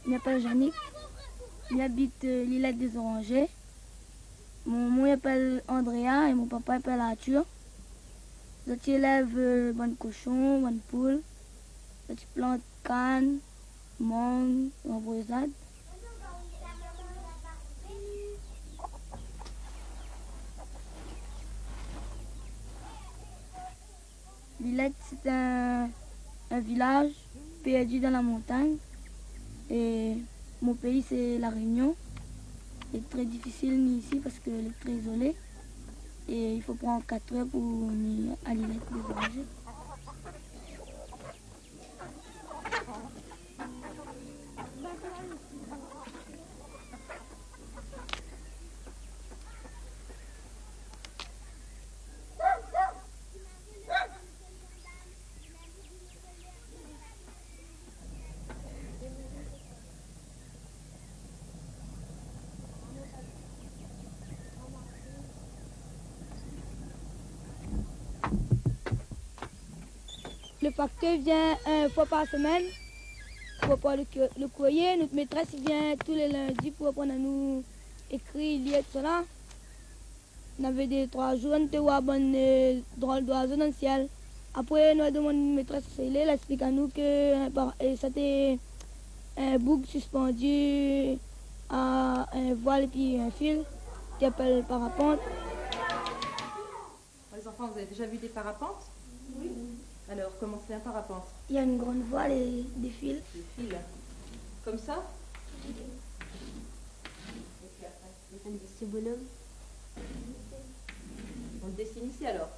Je m'appelle Yannick. J'habite l'île des Orangers. Mon nom s'appelle Andrea et mon papa s'appelle Arthur. Je élève bonne cochon, bonne poule. Je plante canne, mangue, embrasade. Villette, c'est un village perdu dans la montagne. Et mon pays, c'est La Réunion. C'est très difficile ici parce qu'elle est très isolée. Et il faut prendre 4 heures pour venir à l'île des Orangers. Le facteur vient une fois par semaine pour prendre le courrier. Notre maîtresse vient tous les lundis pour apprendre à nous écrire, lire, tout cela. On avait des 3 jours, on était à bonne drôle d'oiseau dans le ciel. Après, nous avons demandé à notre maîtresse, elle explique à nous que c'était un bouc suspendu à un voile et puis un fil qui appelle parapente. Les enfants, vous avez déjà vu des parapentes? Oui. Alors, comment c'est un parapente? Il y a une grande voile et des fils. Des fils. Comme ça? Ce bonhomme. On le dessine ici alors?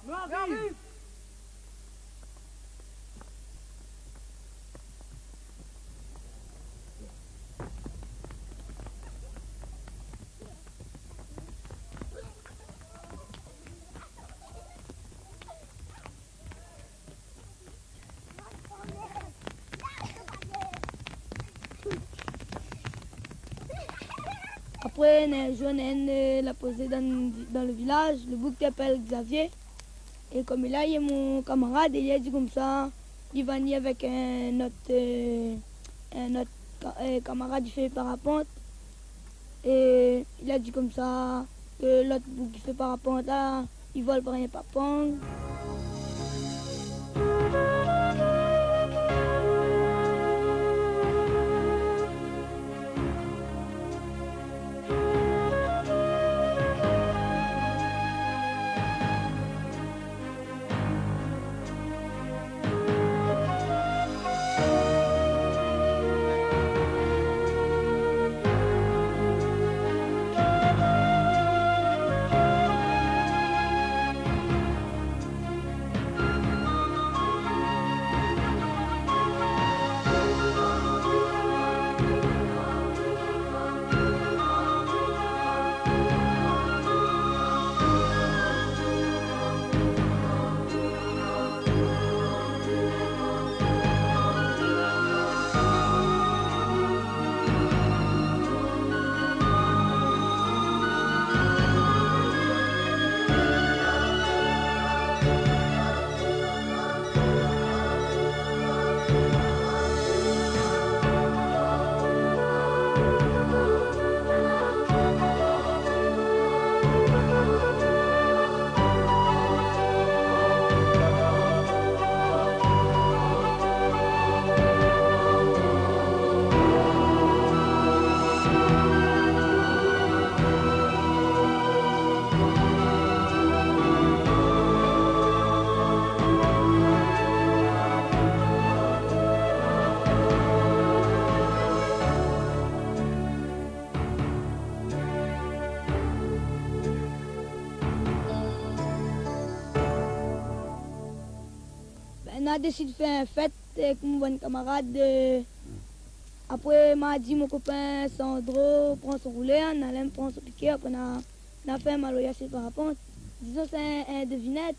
J'arrive. Après, un jeune l'a posé dans le village, le bouc t'appelle Xavier. Et comme là, il y a mon camarade, et il a dit comme ça, il va venir avec un autre camarade qui fait parapente. Et il a dit comme ça que l'autre bouc qui fait parapente là, il vole pour rien papang. On a décidé de faire une fête avec mon bon camarade. Après, m'a dit mon copain Sandro prend son roulet, on allait prendre son piquet, après on a fait un maloya sur parapente. Disons c'est un devinette.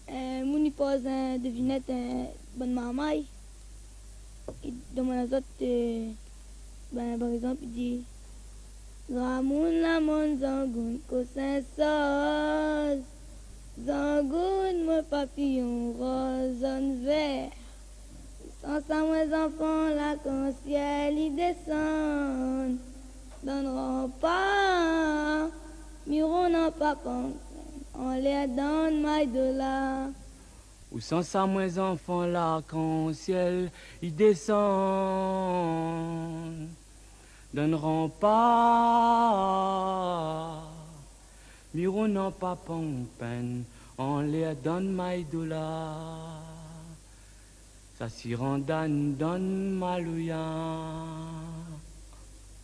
Mon y pose un devinette, un bon marmaille. Dans mon autres, par exemple, il dit Ramoun la mon zangoun kosin sos. Zangoun, mon papillon rose en vert. Sans ça, mes enfants, là, quand le ciel y descend, donneront pas, mirons non pas pensé, on les donne, my dollar. Ou sans ça, mes enfants, là, quand le ciel y descend, donneront pas. Miro non pas peine, on les donne maïdoula. Ça s'y rendan donne malouya.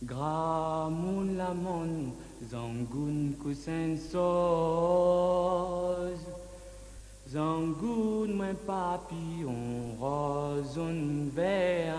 Gramoun la mon, zangoun coussin sos. Zangoun mon papillon rose vert.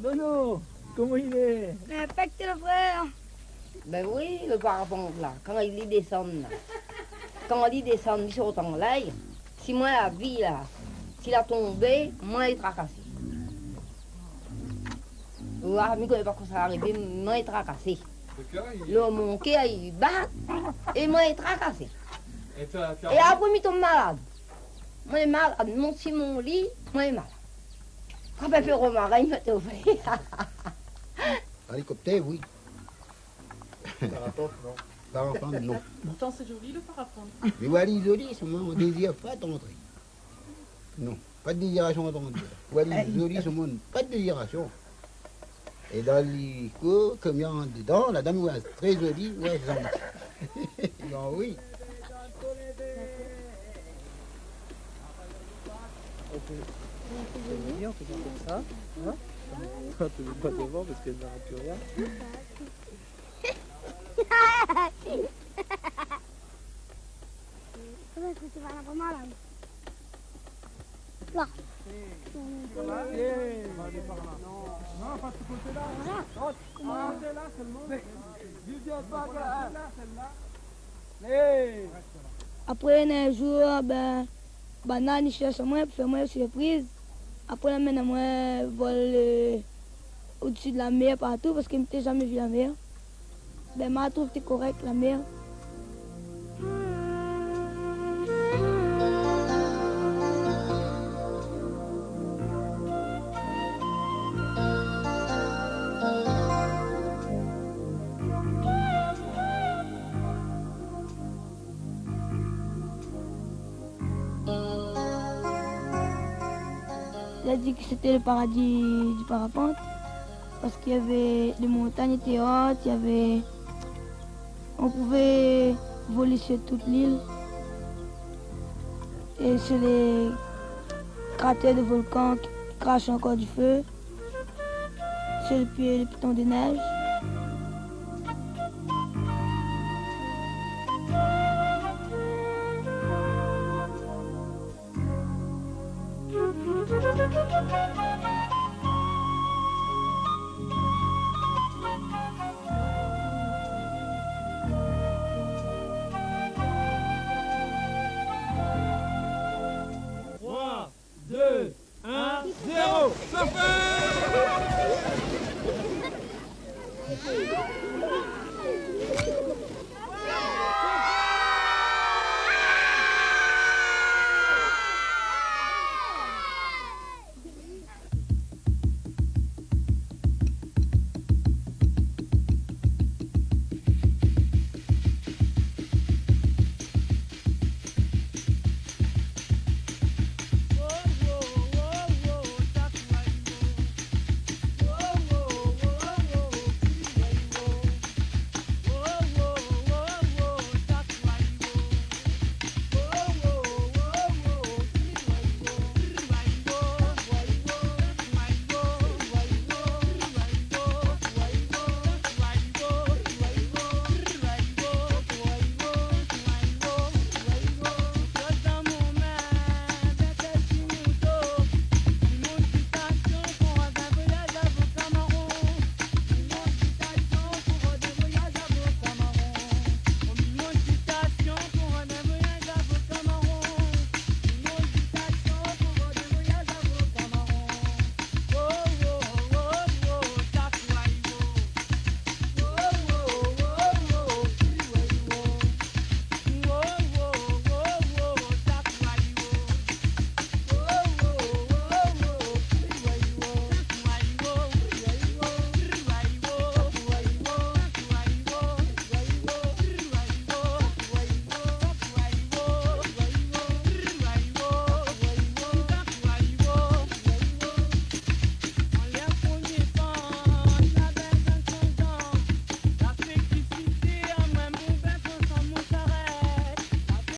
Nono, comment il est? Respectez le frère. Ben oui, le parapente là, quand il y descend là. Quand il descend sur ton l'air, si moi la vie là, s'il a tombé, moi il est tracassé. Ouah, mais connais pas quand ça va arriver, moi il est tracassé. Le manqué, il bat, et moi il est tracassé. Et après, il tombe malade. Moi il est malade, monte sur mon lit, moi il est malade. Quand il fait remarquer, il me fait ouvrir. Hélicoptère, oui. Parapente, non. Parapente, non. Pourtant, c'est joli le parapente. Mais voilà, isolé, seulement, on désire pas d'entrer. Non, pas de désiration d'entrer. Voilà, isolé, seulement, pas de désiration. Et dans les cours, comme il y a en dedans, la dame, ouais, très jolie, ouais, non, oui. C'est mignon, c'est comme ça. Hein? Toi, tu ne veux pas devant parce qu'elle n'aura plus rien. Là. Non, pas de ce côté-là. Non, c'est là seulement. Après un jour, ben, banane, il cherche moi pour faire moi une surprise. Après, il mène moi vol au-dessus de la mer partout parce qu'il n'avait jamais vu la mer. Ben, moi, je trouve que c'est correct, la mer. Il a dit que c'était le paradis du parapente parce qu'il y avait les montagnes étaient hautes, il y avait, on pouvait voler sur toute l'île et sur les cratères de volcans qui crachent encore du feu, sur les pitons de neige.